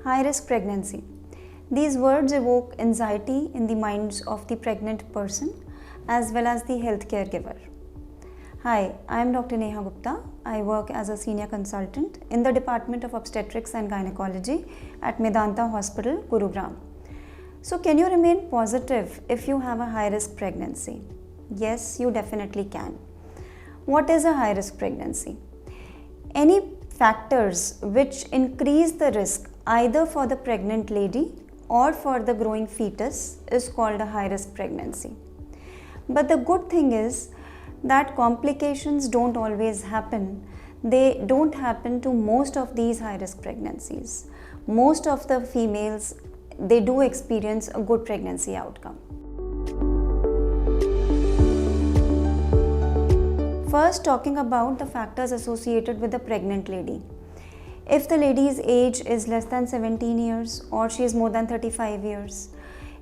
High-risk pregnancy. These words evoke anxiety in the minds of the pregnant person as well as the healthcare giver. Hi, I am Dr. Neha Gupta. I work as a senior consultant in the Department of Obstetrics and Gynecology at Medanta Hospital, Gurugram. So, can you remain positive if you have a high-risk pregnancy? Yes, you definitely can. What is a high-risk pregnancy? Any factors which increase the risk either for the pregnant lady or for the growing fetus is called a high-risk pregnancy. But the good thing is that complications don't always happen. They don't happen to most of these high-risk pregnancies. Most of the females, they do experience a good pregnancy outcome. First, talking about the factors associated with the pregnant lady. If the lady's age is less than 17 years or she is more than 35 years,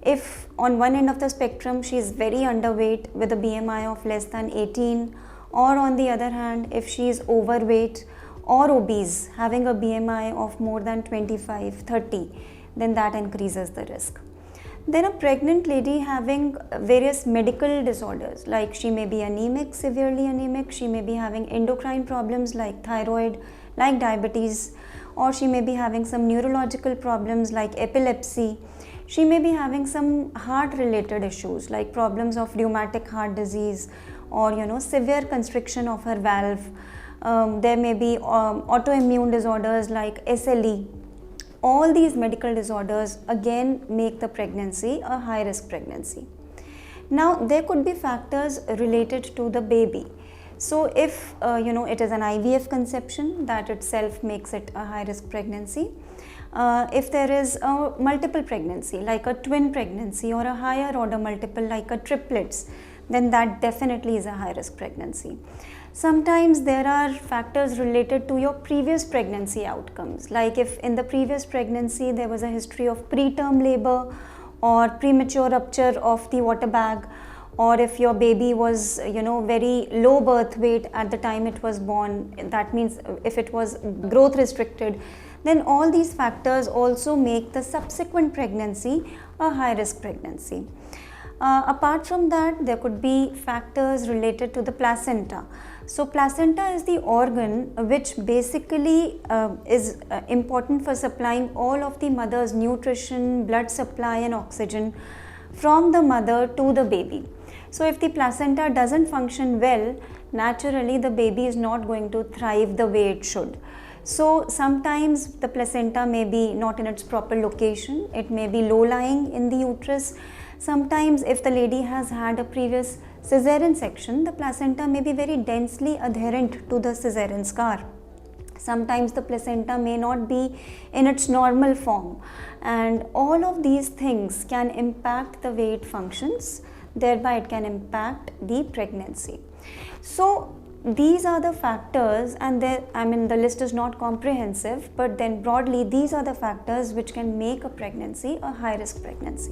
if on one end of the spectrum she is very underweight with a BMI of less than 18, or on the other hand if she is overweight or obese having a BMI of more than 25-30, then that increases the risk. Then a pregnant lady having various medical disorders, like she may be anemic, severely anemic, she may be having endocrine problems like thyroid, like diabetes, or she may be having some neurological problems like epilepsy. She may be having some heart related issues like problems of rheumatic heart disease or severe constriction of her valve. There may be autoimmune disorders like SLE. All these medical disorders again make the pregnancy a high risk pregnancy. Now there could be factors related to the baby. So if it is an IVF conception, that itself makes it a high risk pregnancy. If there is a multiple pregnancy like a twin pregnancy or a higher order multiple like a triplets, then that definitely is a high risk pregnancy. Sometimes there are factors related to your previous pregnancy outcomes, like if in the previous pregnancy there was a history of preterm labor or premature rupture of the water bag, or if your baby was very low birth weight at the time it was born, that means if it was growth restricted, then all these factors also make the subsequent pregnancy a high risk pregnancy. Apart from that, there could be factors related to the placenta. So placenta is the organ which basically is important for supplying all of the mother's nutrition, blood supply and oxygen from the mother to the baby. So if the placenta doesn't function well, naturally the baby is not going to thrive the way it should. So sometimes the placenta may be not in its proper location, it may be low lying in the uterus. Sometimes if the lady has had a previous cesarean section, the placenta may be very densely adherent to the cesarean scar. Sometimes the placenta may not be in its normal form, and all of these things can impact the way it functions, thereby it can impact the pregnancy. So these are the factors, and the list is not comprehensive, but then broadly these are the factors which can make a pregnancy a high risk pregnancy.